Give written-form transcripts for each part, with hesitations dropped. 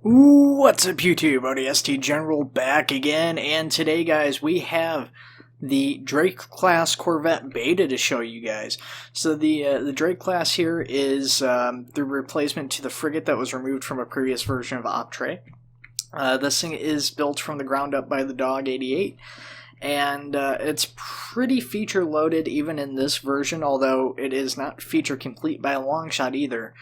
What's up YouTube, ODST General back again, and today guys we have the Drake class Corvette beta to show you guys. So the Drake class here is the replacement to the frigate that was removed from a previous version of Opteration. This thing is built from the ground up by the Dog 88, and it's pretty feature loaded even in this version, although it is not feature complete by a long shot either.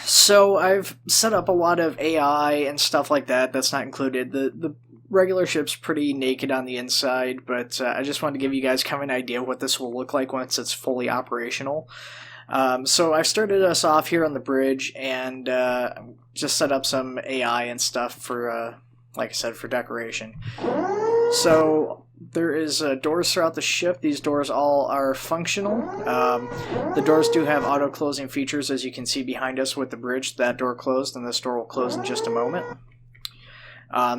So I've set up a lot of AI and stuff like that. That's not included. The regular ship's pretty naked on the inside, but I just wanted to give you guys kind of an idea of what this will look like once it's fully operational. So I've started us off here on the bridge and just set up some AI and stuff for, like I said, for decoration. So there is doors throughout the ship. These doors all are functional. The doors do have auto-closing features, as you can see behind us with the bridge. That door closed, and this door will close in just a moment.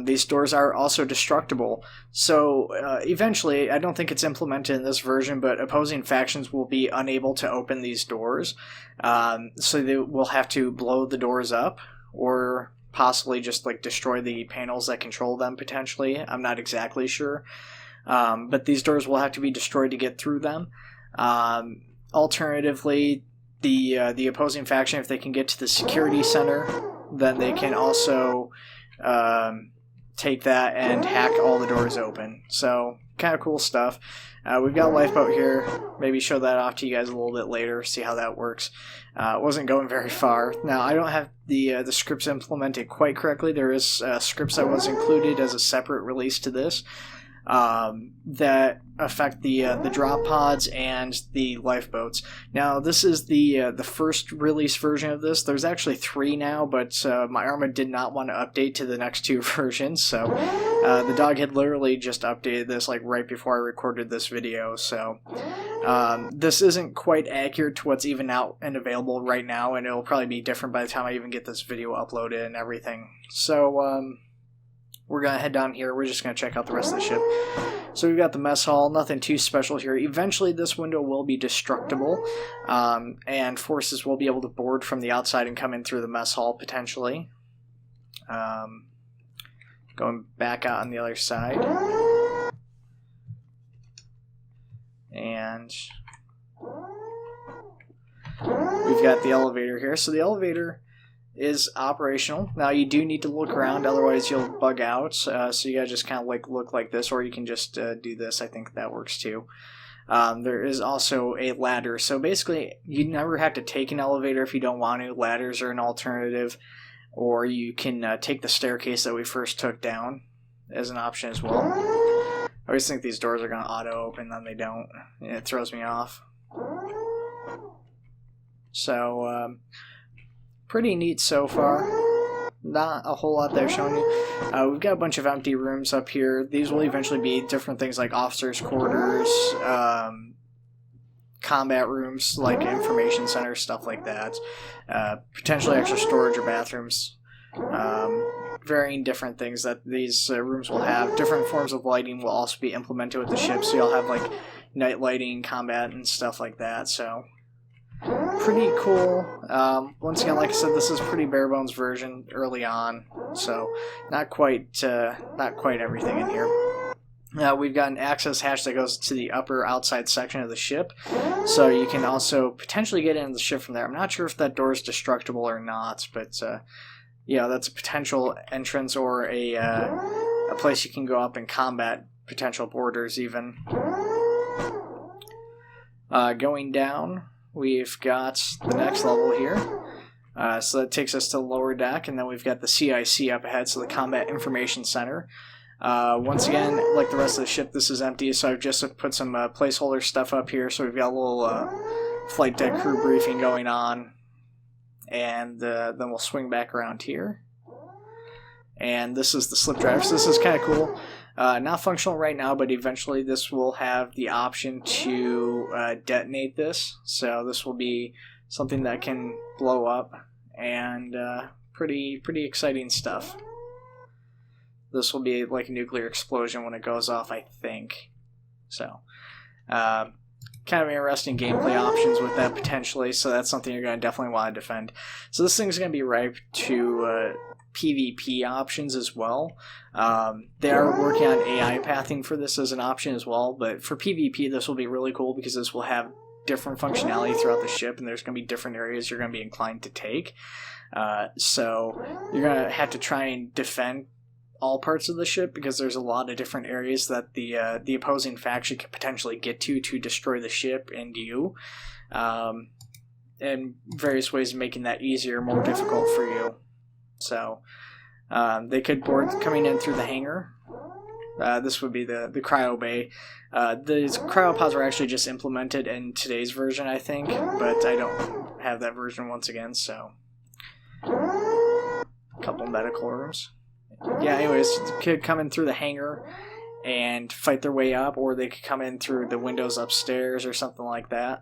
These doors are also destructible. So eventually, I don't think it's implemented in this version, but opposing factions will be unable to open these doors. So they will have to blow the doors up, or possibly just like destroy the panels that control them potentially. I'm not exactly sure. But these doors will have to be destroyed to get through them. Alternatively, the opposing faction, if they can get to the security center, then they can also take that and hack all the doors open. So, kind of cool stuff. We've got a lifeboat here. Maybe show that off to you guys a little bit later, see how that works. It wasn't going very far. Now, I don't have the scripts implemented quite correctly. There is scripts that was included as a separate release to this. That affect the drop pods and the lifeboats. Now, this is the first release version of this. There's actually 3 now, but my Arma did not want to update to the next 2 versions, so the dog had literally just updated this like right before I recorded this video, so this isn't quite accurate to what's even out and available right now, and it'll probably be different by the time I even get this video uploaded and everything. So, we're going to head down here. We're just going to check out the rest of the ship. So we've got the mess hall. Nothing too special here. Eventually this window will be destructible, and forces will be able to board from the outside and come in through the mess hall potentially. Going back out on the other side. And we've got the elevator here. So the elevator is operational. Now you do need to look around, otherwise you'll bug out, so you gotta just kind of like look like this, or you can just do this. I think that works too. There is also a ladder, so basically you never have to take an elevator if you don't want to. Ladders are an alternative, or you can take the staircase that we first took down as an option as well. I always think these doors are going to auto open, then they don't, and it throws me off. So pretty neat so far. Not a whole lot there showing you. We've got a bunch of empty rooms up here. These will eventually be different things like officers' quarters, combat rooms, like information centers, stuff like that. Potentially extra storage or bathrooms. Varying different things that these rooms will have. Different forms of lighting will also be implemented with the ship, so you'll have like night lighting, combat, and stuff like that. So pretty cool. Once again, like I said, this is pretty bare bones version early on, so not quite everything in here. We've got an access hatch that goes to the upper outside section of the ship, so you can also potentially get into the ship from there. I'm not sure if that door is destructible or not, but yeah, that's a potential entrance or a place you can go up and combat potential boarders even. Going down, we've got the next level here. So that takes us to the lower deck, and then we've got the CIC up ahead, so the Combat Information Center. Once again, like the rest of the ship, this is empty, so I've just put some placeholder stuff up here. So we've got a little flight deck crew briefing going on, and then we'll swing back around here. And this is the slip drive, so this is kind of cool. Not functional right now, but eventually this will have the option to detonate this. So this will be something that can blow up, and pretty exciting stuff. This will be like a nuclear explosion when it goes off, I think. So kind of interesting gameplay options with that potentially, so that's something you're going to definitely want to defend. So this thing's going to be ripe to PvP options as well. They are working on AI pathing for this as an option as well, but for PvP this will be really cool because this will have different functionality throughout the ship, and there's going to be different areas you're going to be inclined to take. So you're going to have to try and defend all parts of the ship because there's a lot of different areas that the opposing faction could potentially get to destroy the ship and you, and various ways of making that easier, more difficult for you. So they could board coming in through the hangar. This would be the Cryo Bay. These cryopods were actually just implemented in today's version, I think, but I don't have that version once again, so a couple medical rooms. Yeah, anyways, they could come in through the hangar and fight their way up, or they could come in through the windows upstairs or something like that.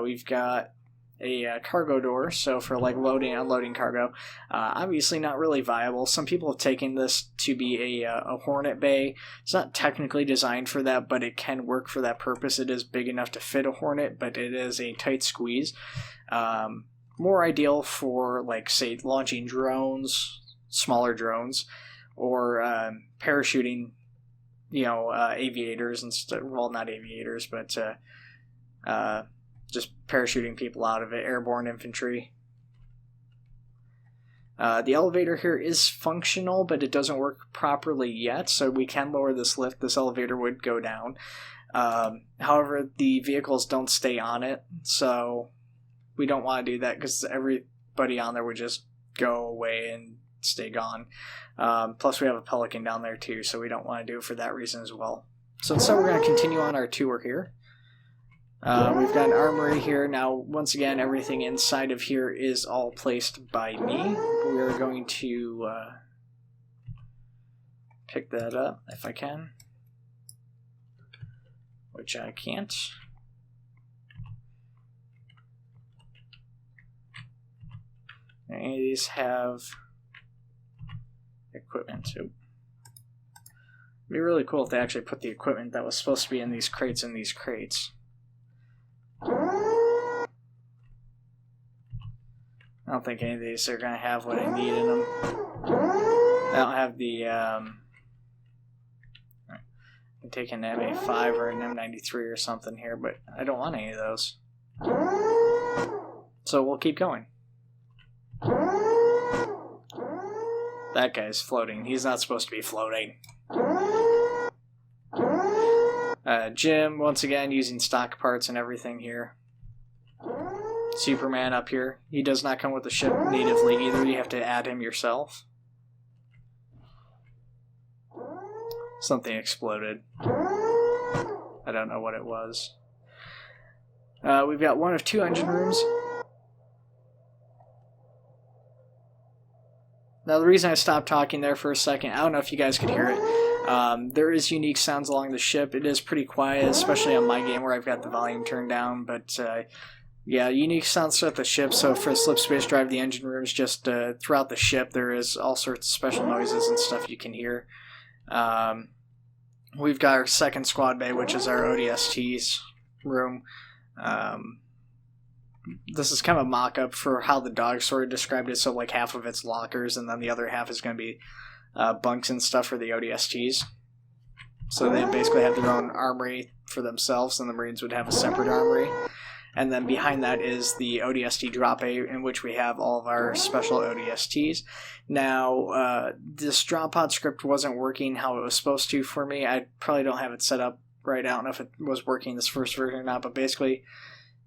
We've got a cargo door, so for like loading and unloading cargo. Obviously not really viable. Some people have taken this to be a Hornet Bay. It's not technically designed for that, but it can work for that purpose. It is big enough to fit a Hornet, but it is a tight squeeze. More ideal for, like, say, launching drones, smaller drones, or parachuting, aviators and stuff. Well, not aviators, but just parachuting people out of it, airborne infantry. The elevator here is functional, but it doesn't work properly yet, so we can lower this lift. This elevator would go down. However, the vehicles don't stay on it, so we don't want to do that because everybody on there would just go away and stay gone. Plus we have a Pelican down there too, so we don't want to do it for that reason as well. So instead we're going to continue on our tour here. We've got an armory here. Now, once again, everything inside of here is all placed by me. We're going to pick that up if I can, which I can't. Any of these have equipment too. It'd be really cool if they actually put the equipment that was supposed to be in these crates in these crates. I don't think any of these are going to have what I need in them. I don't have the I can take an MA5 or an M93 or something here, but I don't want any of those. So we'll keep going. That guy's floating. He's not supposed to be floating. Jim, once again, using stock parts and everything here. Superman up here. He does not come with the ship natively either. You have to add him yourself. Something exploded. I don't know what it was. We've got one of two engine rooms. Now, the reason I stopped talking there for a second, I don't know if you guys could hear it. There is unique sounds along the ship. It is pretty quiet, especially on my game where I've got the volume turned down. But yeah, unique sounds throughout the ship. So for a slip space drive, the engine rooms just throughout the ship, there is all sorts of special noises and stuff you can hear. We've got our second squad bay, which is our ODST's room. This is kind of a mock-up for how the dog sort of described it. So like half of it's lockers, and then the other half is going to be bunks and stuff for the ODSTs. So they basically have their own armory for themselves, and the Marines would have a separate armory. And then behind that is the ODST drop bay, in which we have all of our special ODSTs. Now, this drop pod script wasn't working how it was supposed to for me. I probably don't have it set up right. I don't know if it was working this first version or not, but basically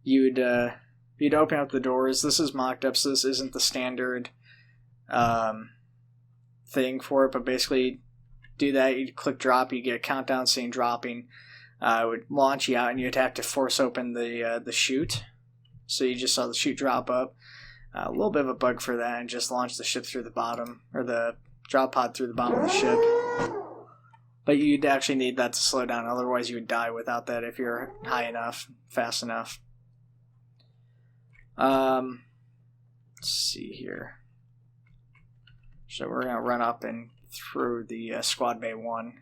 you'd open up the doors. This is mocked up, so this isn't the standard thing for it, but basically do that. You click drop, you get a countdown saying dropping. It would launch you out, and you'd have to force open the chute. So you just saw the chute drop up. A little bit of a bug for that, and just launch the ship through the bottom, or the drop pod through the bottom of the ship. But you'd actually need that to slow down, otherwise you would die without that if you're high enough, fast enough. Let's see here. So we're going to run up and through the squad bay 1.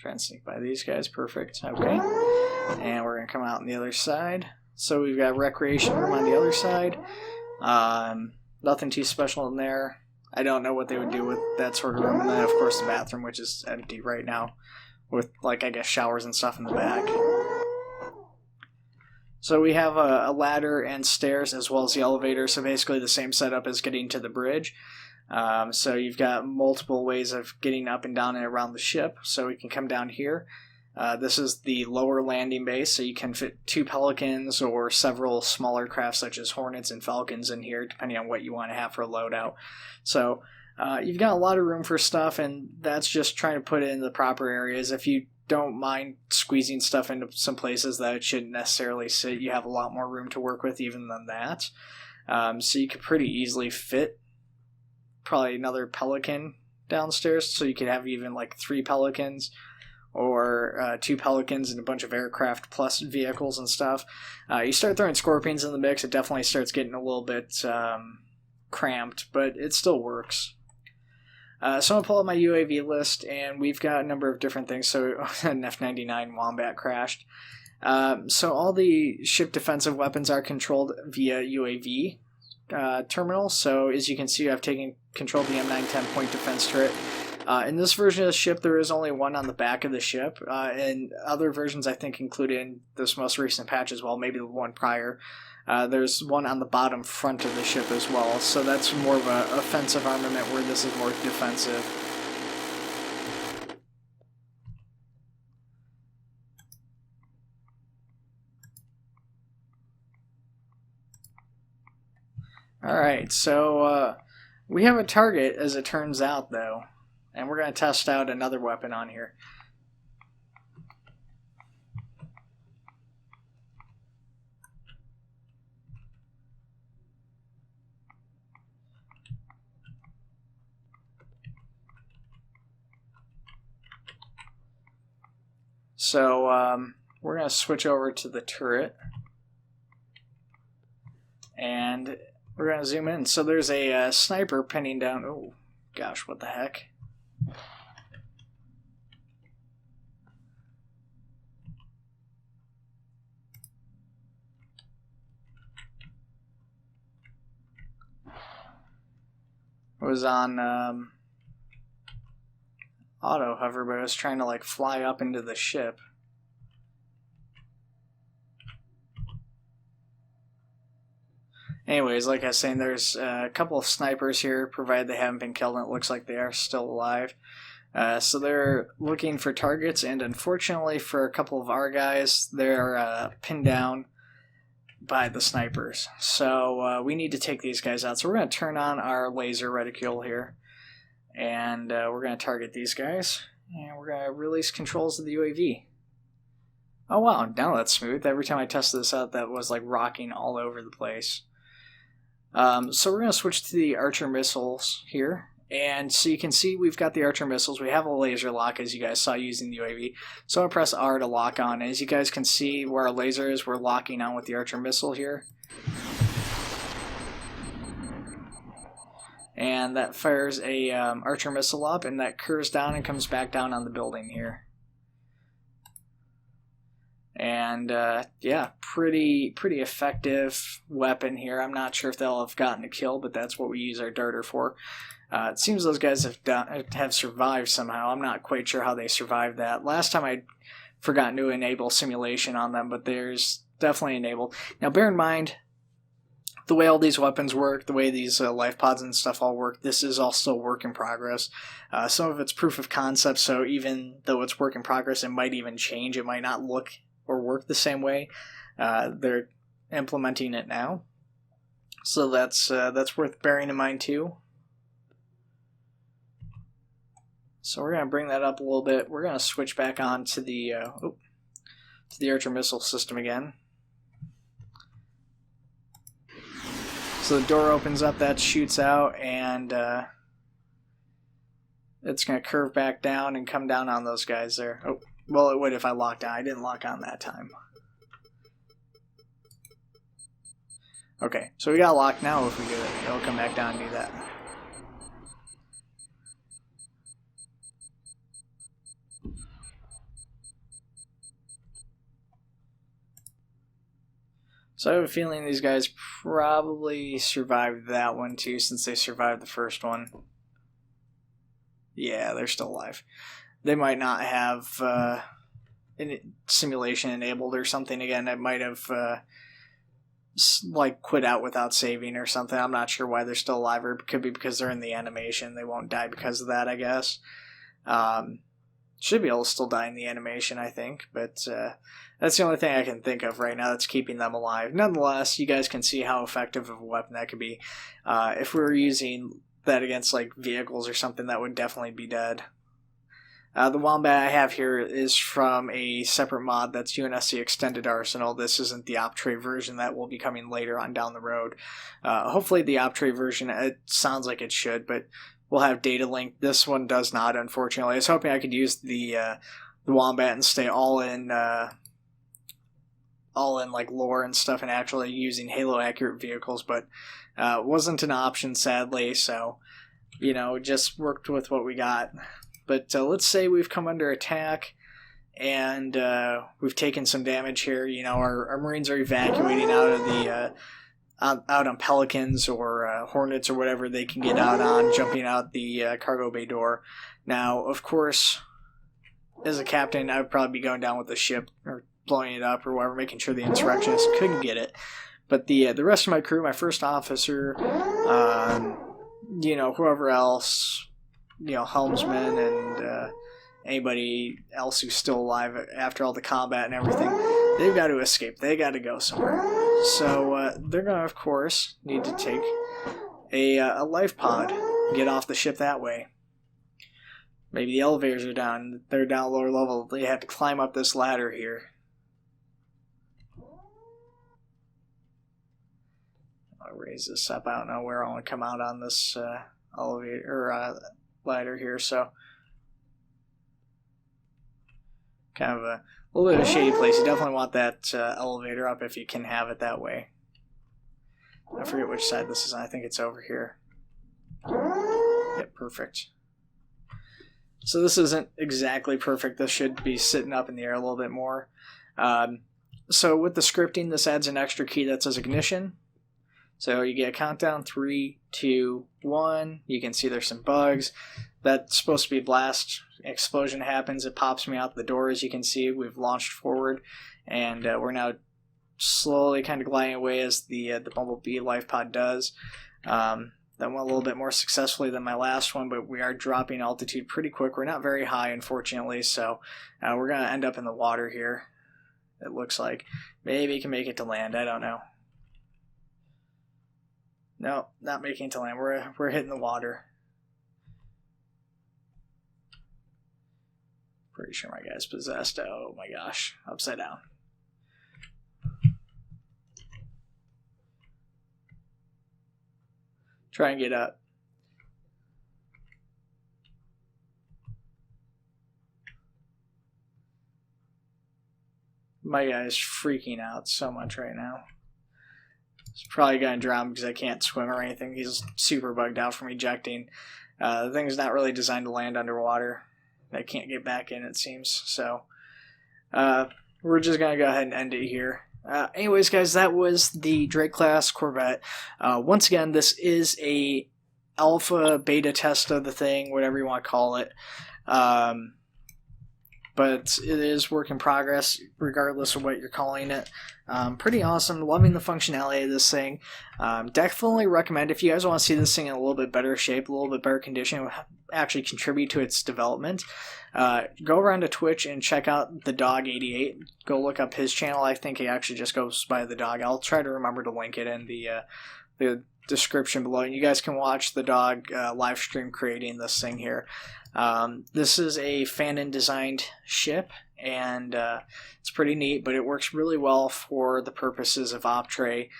Try and sneak by these guys. Perfect. Okay. And we're going to come out on the other side. So we've got recreation room on the other side. Nothing too special in there. I don't know what they would do with that sort of room. And then, of course, the bathroom, which is empty right now. With, like, I guess, showers and stuff in the back. So we have a ladder and stairs as well as the elevator. So basically the same setup as getting to the bridge. So you've got multiple ways of getting up and down and around the ship. So we can come down here. This is the lower landing base, so you can fit 2 Pelicans or several smaller craft such as Hornets and Falcons in here, depending on what you want to have for a loadout. So you've got a lot of room for stuff, and that's just trying to put it in the proper areas. If you don't mind squeezing stuff into some places that it shouldn't necessarily sit, you have a lot more room to work with even than that. So you could pretty easily fit probably another Pelican downstairs, so you could have even like 3 Pelicans or 2 Pelicans and a bunch of aircraft plus vehicles and stuff. You start throwing Scorpions in the mix, it definitely starts getting a little bit cramped, but it still works. So I'm going to pull up my UAV list, and we've got a number of different things. So an F-99 Wombat crashed. So all the ship defensive weapons are controlled via UAV terminal. So as you can see, I've taken control of the M910 point defense turret. In this version of the ship, there is only one on the back of the ship. And other versions, I think, included in this most recent patch as well, maybe the one prior. There's one on the bottom front of the ship as well, so that's more of an offensive armament where this is more defensive. Alright, so we have a target as it turns out though, and we're going to test out another weapon on here. So we're going to switch over to the turret, and we're going to zoom in. So there's a sniper pinning down. Oh, gosh, what the heck? It was on auto hover, but I was trying to like fly up into the ship. Anyways, like I was saying, there's a couple of snipers here, provided they haven't been killed, and it looks like they are still alive. So they're looking for targets, and unfortunately for a couple of our guys, they're pinned down by the snipers. So we need to take these guys out. So we're going to turn on our laser reticule here. And we're going to target these guys. And we're going to release controls of the UAV. Oh wow, now that's smooth. Every time I tested this out, that was like rocking all over the place. So we're going to switch to the Archer missiles here. And so you can see we've got the Archer missiles. We have a laser lock, as you guys saw using the UAV. So I'm going to press R to lock on. As you guys can see where our laser is, we're locking on with the Archer missile here. And that fires a Archer missile up, and that curves down and comes back down on the building here. And yeah, pretty effective weapon here. I'm not sure if they'll have gotten a kill, but that's what we use our darter for. It seems those guys have survived somehow. I'm not quite sure how they survived that. Last time I forgot to enable simulation on them, but there's definitely enabled. Now bear in mind, the way all these weapons work, the way these life pods and stuff all work, this is all still work in progress. Some of it's proof of concept, so even though it's work in progress, it might even change. It might not look or work the same way. They're implementing it now. So that's worth bearing in mind too. So we're going to bring that up a little bit. We're going to switch back on to the Archer missile system again. So the door opens up, that shoots out, and it's going to curve back down and come down on those guys there. Oh, well, it would if I locked on. I didn't lock on that time. Okay, so we got locked now. If we do it, it'll come back down and do that. So I have a feeling these guys probably survived that one too, since they survived the first one. Yeah, they're still alive. They might not have simulation enabled or something again. It might have like quit out without saving or something. I'm not sure why they're still alive, or it could be because they're in the animation. They won't die because of that, I guess. Should be able to still die in the animation, I think, but that's the only thing I can think of right now that's keeping them alive. Nonetheless, you guys can see how effective of a weapon that could be. If we were using that against like vehicles or something, that would definitely be dead. The Wombat I have here is from a separate mod that's UNSC Extended Arsenal. This isn't the Opteration version that will be coming later on down the road. Hopefully the Opteration version, it sounds like it should, but we'll have data link. This one does not, unfortunately. I was hoping I could use the Wombat and stay all in like lore and stuff and actually using Halo accurate vehicles, but wasn't an option, sadly, so just worked with what we got. But let's say we've come under attack and we've taken some damage here. Our Marines are evacuating out of the out on Pelicans or Hornets or whatever they can get out on, jumping out the cargo bay door. Now, of course, as a captain, I would probably be going down with the ship or blowing it up or whatever, making sure the insurrectionists couldn't get it. But the rest of my crew, my first officer, whoever else, helmsman and anybody else who's still alive after all the combat and everything, they've got to escape. They got to go somewhere. So they're going to, of course, need to take a life pod, get off the ship that way. Maybe the elevators are down. They're down lower level. They have to climb up this ladder here. I'll raise this up. I don't know where I want to come out on this elevator or ladder here, so kind of a little bit of a shady place. You definitely want that elevator up if you can have it that way. I forget which side this is on. I think it's over here. Yep, perfect. So this isn't exactly perfect. This should be sitting up in the air a little bit more. So with the scripting, this adds an extra key that says ignition. So you get a countdown, 3, 2, 1. You can see there's some bugs. That's supposed to be blast. Explosion happens. It pops me out the door. As you can see, we've launched forward, and we're now slowly kind of gliding away as the Bumblebee life pod does. That went a little bit more successfully than my last one, but we are dropping altitude pretty quick. We're not very high, unfortunately, so we're going to end up in the water here, it looks like. Maybe we can make it to land. I don't know. No, not making it to land. We're hitting the water. Pretty sure my guy's possessed. Oh my gosh. Upside down. Try and get up. My guy's freaking out so much right now. He's probably going to drown because I can't swim or anything. He's super bugged out from ejecting. The thing's not really designed to land underwater. I can't get back in, it seems. So we're just going to go ahead and end it here. Anyways, guys, that was the Drake class Corvette. Once again, this is a alpha, beta test of the thing, whatever you want to call it. But it is work in progress, regardless of what you're calling it. Pretty awesome. Loving the functionality of this thing. Definitely recommend, if you guys want to see this thing in a little bit better shape, a little bit better condition, actually contribute to its development, go around to Twitch and check out the Dog 88. Go look up his channel. I think he actually just goes by the Dog. I'll try to remember to link it in the description below. You guys can watch the Dog live stream creating this thing here. This is a Fanon designed ship, and it's pretty neat, but it works really well for the purposes of Opteration.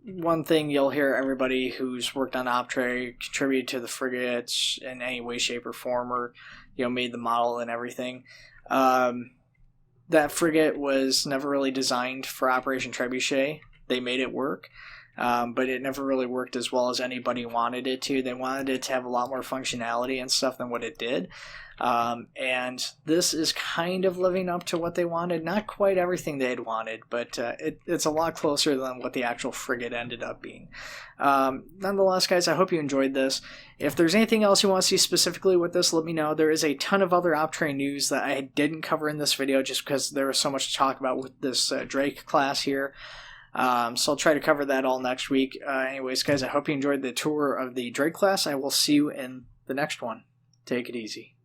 One thing you'll hear everybody who's worked on Opteration contribute to the frigates in any way, shape, or form, or made the model and everything. That frigate was never really designed for Operation Trebuchet. They made it work. but it never really worked as well as anybody wanted it to. They wanted it to have a lot more functionality and stuff than what it did. And this is kind of living up to what they wanted. Not quite everything they had wanted, but it's a lot closer than what the actual frigate ended up being. Nonetheless, guys, I hope you enjoyed this. If there's anything else you want to see specifically with this, let me know. There is a ton of other Opteration news that I didn't cover in this video just because there was so much to talk about with this Drake class here. So I'll try to cover that all next week. Anyways, guys, I hope you enjoyed the tour of the Drake class. I will see you in the next one. Take it easy.